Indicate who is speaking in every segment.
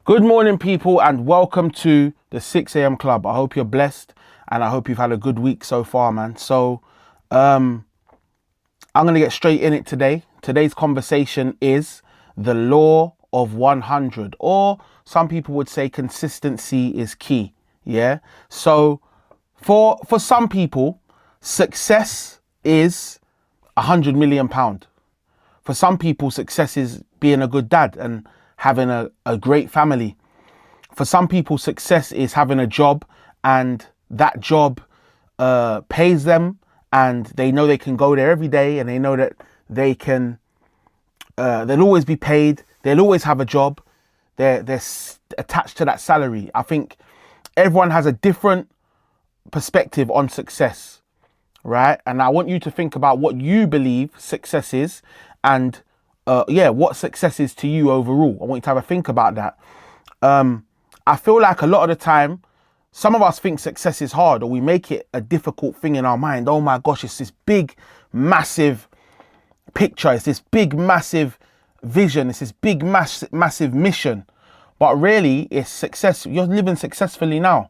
Speaker 1: Good morning, people, and welcome to the 6 a.m. club. I hope you're blessed and I hope you've had a good week so far, man. I'm going to get straight in it today. Today's conversation is the law of 100, or some people would say consistency is key. Yeah. So for some people, success is £100 million. For some people, success is being a good dad and having a great family. For some people, success is having a job and that job pays them and they know they can go there every day and they know that they can, they'll always be paid. They'll always have a job. They're attached to that salary. I think everyone has a different perspective on success, right? And I want you to think about what you believe success is and what success is to you overall. I want you to have a think about that. I feel like a lot of the time, some of us think success is hard, or we make it a difficult thing in our mind. Oh my gosh, it's this big, massive picture. It's this big, massive vision. It's this big, massive mission. But really, it's success. You're living successfully now.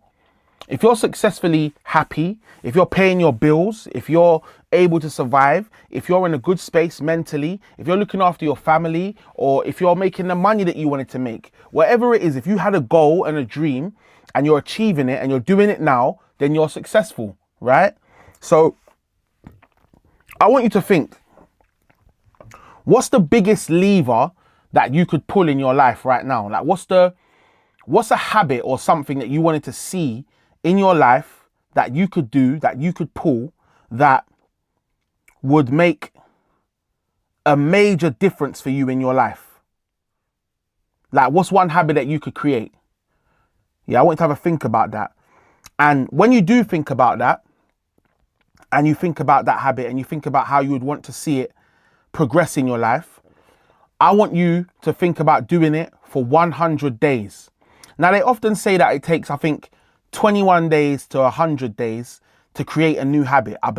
Speaker 1: If you're successfully happy, if you're paying your bills, if you're able to survive, if you're in a good space mentally, if you're looking after your family, or if you're making the money that you wanted to make, whatever it is, if you had a goal and a dream and you're achieving it and you're doing it now, then you're successful, right? So I want you to think, what's the biggest lever that you could pull in your life right now? Like what's a habit or something that you wanted to see in your life that you could do, that you could pull, that would make a major difference for you in your life? Like, what's one habit that you could create? Yeah, I want you to have a think about that. And when you do think about that, and you think about that habit, and you think about how you would want to see it progress in your life, I want you to think about doing it for 100 days. Now, they often say that it takes, I think, 21 days to 100 days to create a new habit. I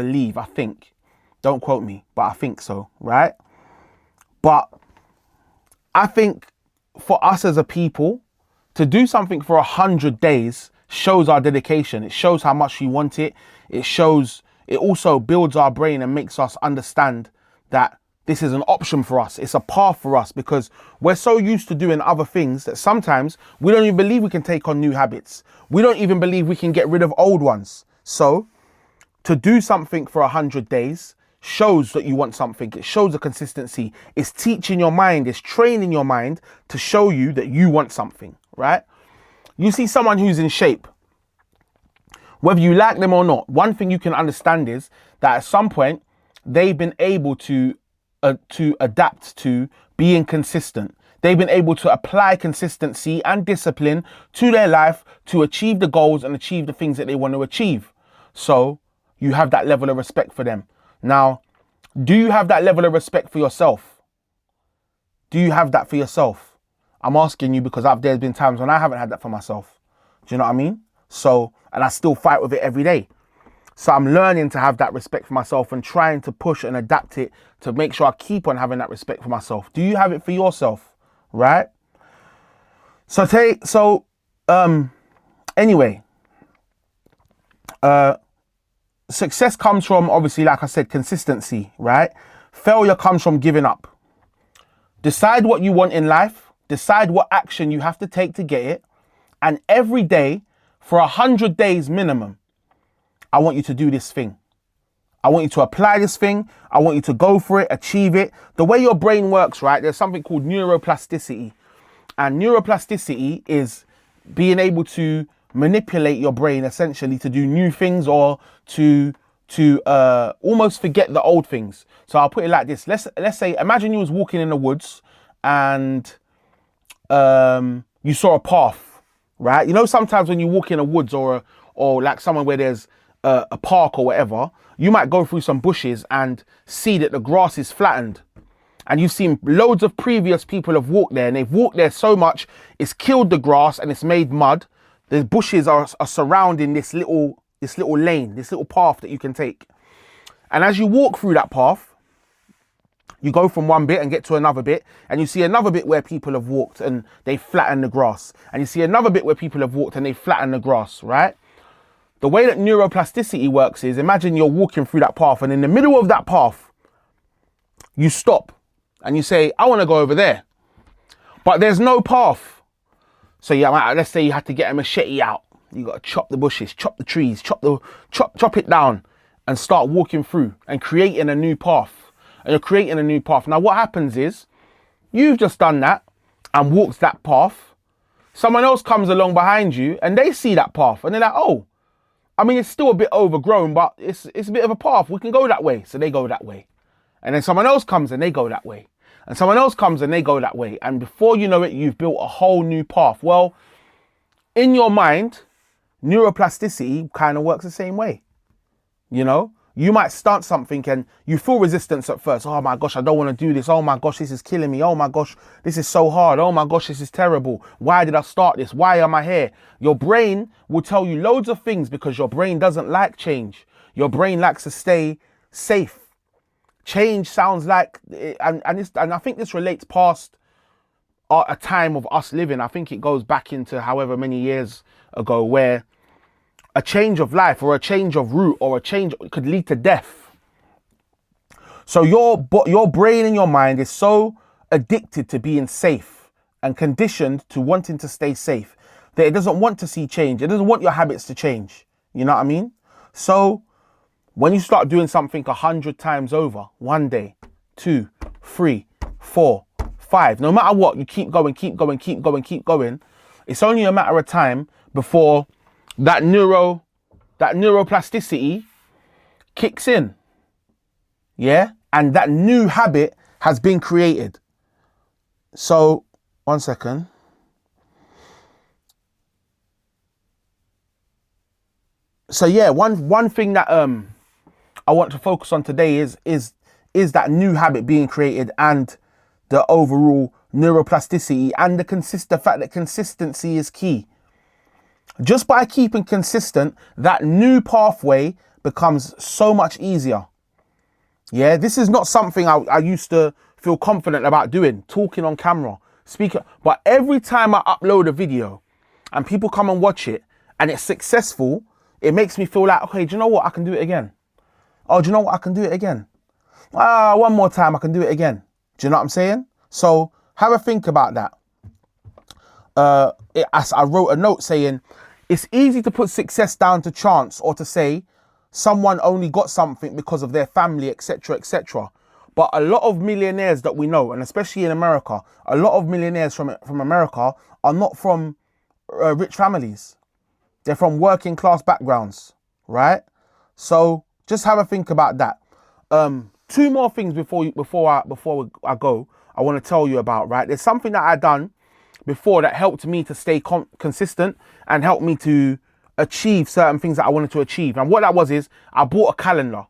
Speaker 1: think. Don't quote me, but I think so, right? But I think for us as a people, to do something for 100 days shows our dedication. It shows how much we want it. It also builds our brain and makes us understand that this is an option for us. It's a path for us, because we're so used to doing other things that sometimes we don't even believe we can take on new habits. We don't even believe we can get rid of old ones. So to do something for 100 days shows that you want something. It shows a consistency. It's teaching your mind. It's training your mind to show you that you want something, right? You see someone who's in shape, whether you like them or not, one thing you can understand is that at some point they've been able to adapt to being consistent. They've been able to apply consistency and discipline to their life to achieve the goals and achieve the things that they want to achieve. So you have that level of respect for them. Now, do you have that level of respect for yourself? Do you have that for yourself? I'm asking you because there's been times when I haven't had that for myself. Do you know what I mean? So, and I still fight with it every day. So I'm learning to have that respect for myself and trying to push and adapt it to make sure I keep on having that respect for myself. Do you have it for yourself? Right? Anyway, success comes from, obviously, like I said, consistency, right? Failure comes from giving up. Decide what you want in life. Decide what action you have to take to get it. And every day for 100 days minimum, I want you to do this thing. I want you to apply this thing. I want you to go for it, achieve it. The way your brain works, right? There's something called neuroplasticity. And neuroplasticity is being able to manipulate your brain essentially to do new things, or to almost forget the old things. So I'll put it like this. Let's say, imagine you was walking in the woods and you saw a path, right? You know, sometimes when you walk in the woods or like somewhere where there's a park or whatever, you might go through some bushes and see that the grass is flattened. And you've seen loads of previous people have walked there, and they've walked there so much, it's killed the grass and it's made mud. The bushes are surrounding this little lane, this little path that you can take. And as you walk through that path, You go from one bit and get to another bit, and you see another bit where people have walked and they flatten the grass. And you see another bit where people have walked and they flatten the grass, right? The way that neuroplasticity works is, imagine you're walking through that path, and in the middle of that path, you stop and you say, I want to go over there. But there's no path. So yeah, let's say you had to get a machete out. You got to chop the bushes, chop the trees, chop it down and start walking through and creating a new path. And you're creating a new path. Now what happens is, you've just done that and walked that path. Someone else comes along behind you and they see that path and they're like, oh, I mean, it's still a bit overgrown, but it's a bit of a path. We can go that way. So they go that way. And then someone else comes and they go that way. And someone else comes and they go that way. And before you know it, you've built a whole new path. Well, in your mind, neuroplasticity kind of works the same way. You know, you might start something and you feel resistance at first. Oh my gosh, I don't want to do this. Oh my gosh, this is killing me. Oh my gosh, this is so hard. Oh my gosh, this is terrible. Why did I start this? Why am I here? Your brain will tell you loads of things because your brain doesn't like change. Your brain likes to stay safe. Change sounds like, and I think this relates past a time of us living. I think it goes back into however many years ago, where a change of life or a change of route or a change could lead to death. So your brain and your mind is so addicted to being safe and conditioned to wanting to stay safe that it doesn't want to see change. It doesn't want your habits to change. You know what I mean? So when you start doing something 100 times over, 1 day, 2, 3, 4, 5, no matter what, you keep going. It's only a matter of time before that neuroplasticity kicks in. Yeah. And that new habit has been created. So 1 second. So yeah, one thing that I want to focus on today is that new habit being created, and the overall neuroplasticity, and the fact that consistency is key. Just by keeping consistent, that new pathway becomes so much easier. Yeah, this is not something I used to feel confident about doing, talking on camera, speaking. But every time I upload a video and people come and watch it and it's successful, it makes me feel like, okay, do you know what? I can do it again. Oh, do you know what? I can do it again. One more time, I can do it again. Do you know what I'm saying? So have a think about that. I wrote a note saying, it's easy to put success down to chance, or to say someone only got something because of their family, etc., etc. But a lot of millionaires that we know, and especially in America, a lot of millionaires from America are not from rich families. They're from working class backgrounds, right? So just have a think about that. 2 more things before I go, I want to tell you about, right? There's something that I done before that helped me to stay consistent and helped me to achieve certain things that I wanted to achieve. And what that was is, I bought a calendar,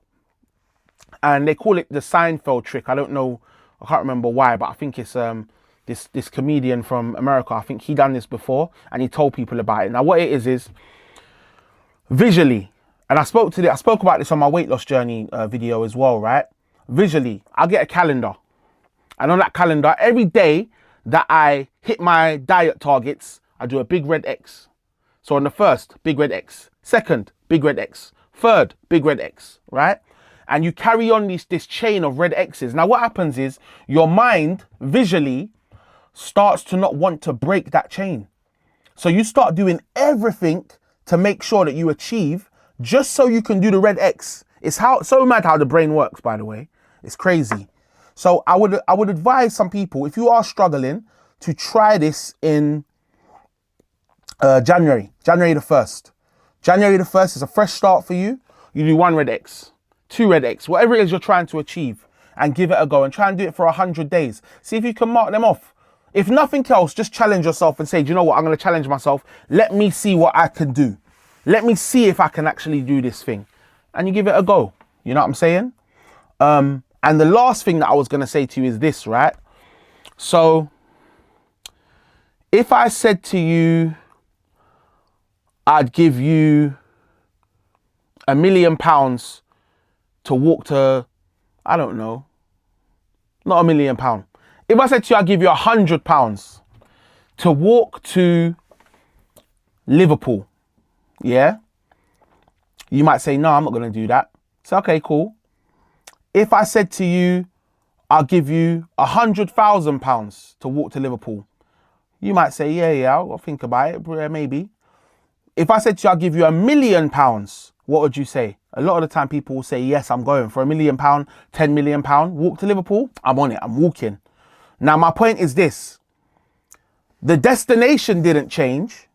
Speaker 1: and they call it the Seinfeld trick. I don't know, I can't remember why, but I think it's this comedian from America. I think he done this before and he told people about it. Now what it is visually, and I spoke about this on my weight loss journey video as well, right? Visually, I get a calendar, and on that calendar, every day that I hit my diet targets, I do a big red X. So on the first, big red X. Second, big red X. Third, big red X, right? And you carry on this chain of red X's. Now what happens is, your mind visually starts to not want to break that chain. So you start doing everything to make sure that you achieve, just so you can do the red X. It's so mad how the brain works, by the way. It's crazy. So I would advise some people, if you are struggling, to try this in January the 1st. January the 1st is a fresh start for you. You do 1 red X, 2 red X, whatever it is you're trying to achieve, and give it a go and try and do it for 100 days. See if you can mark them off. If nothing else, just challenge yourself and say, do you know what? I'm going to challenge myself. Let me see what I can do. Let me see if I can actually do this thing. And you give it a go. You know what I'm saying? And the last thing that I was going to say to you is this, right? So if I said to you, I'd give you £1 million to walk to, I don't know, not £1,000,000. If I said to you, I'll give you £100 to walk to Liverpool, yeah, you might say, no, I'm not going to do that. So, okay, cool. If I said to you, I'll give you £100,000 to walk to Liverpool, you might say, yeah, I'll think about it, maybe. If I said to you, I'll give you £1,000,000, what would you say? A lot of the time people will say, yes, I'm going for £1,000,000, £10,000,000, walk to Liverpool. I'm on it, I'm walking. Now, my point is this. The destination didn't change.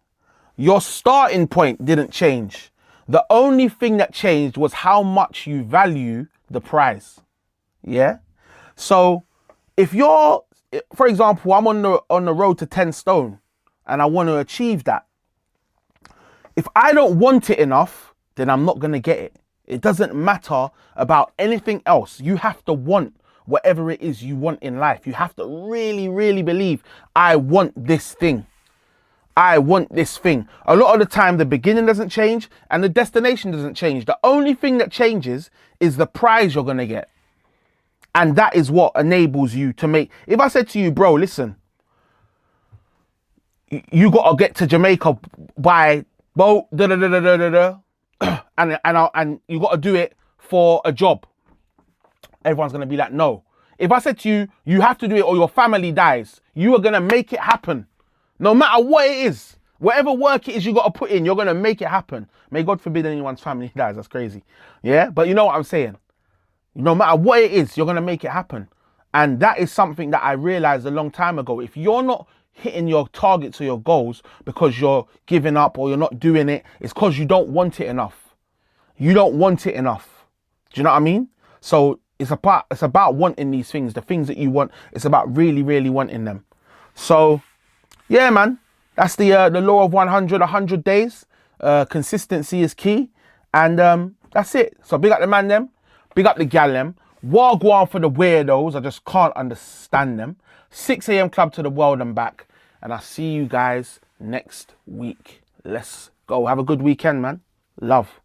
Speaker 1: Your starting point didn't change. The only thing that changed was how much you value the prize. Yeah. So if you're, for example, I'm on the road to 10 stone and I want to achieve that. If I don't want it enough, then I'm not going to get it. It doesn't matter about anything else. You have to want whatever it is you want in life. You have to really, really believe, I want this thing. I want this thing. A lot of the time, the beginning doesn't change and the destination doesn't change. The only thing that changes is the prize you're going to get. And that is what enables you to make. If I said to you, bro, listen, you got to get to Jamaica by boat, and you got to do it for a job. Everyone's going to be like, no. If I said to you, you have to do it or your family dies, you are going to make it happen. No matter what it is, whatever work it is you got to put in, you're going to make it happen. May God forbid anyone's family dies. That's crazy. Yeah. But you know what I'm saying? No matter what it is, you're going to make it happen. And that is something that I realized a long time ago. If you're not hitting your targets or your goals because you're giving up or you're not doing it, it's because you don't want it enough. You don't want it enough. Do you know what I mean? So it's about wanting these things, the things that you want. It's about really, really wanting them. So yeah, man, that's the law of 100 days. Consistency is key. And that's it. So big up the man them. Big up the gal them. Wagwan for the weirdos. I just can't understand them. 6 a.m. club to the world and back. And I'll see you guys next week. Let's go. Have a good weekend, man. Love.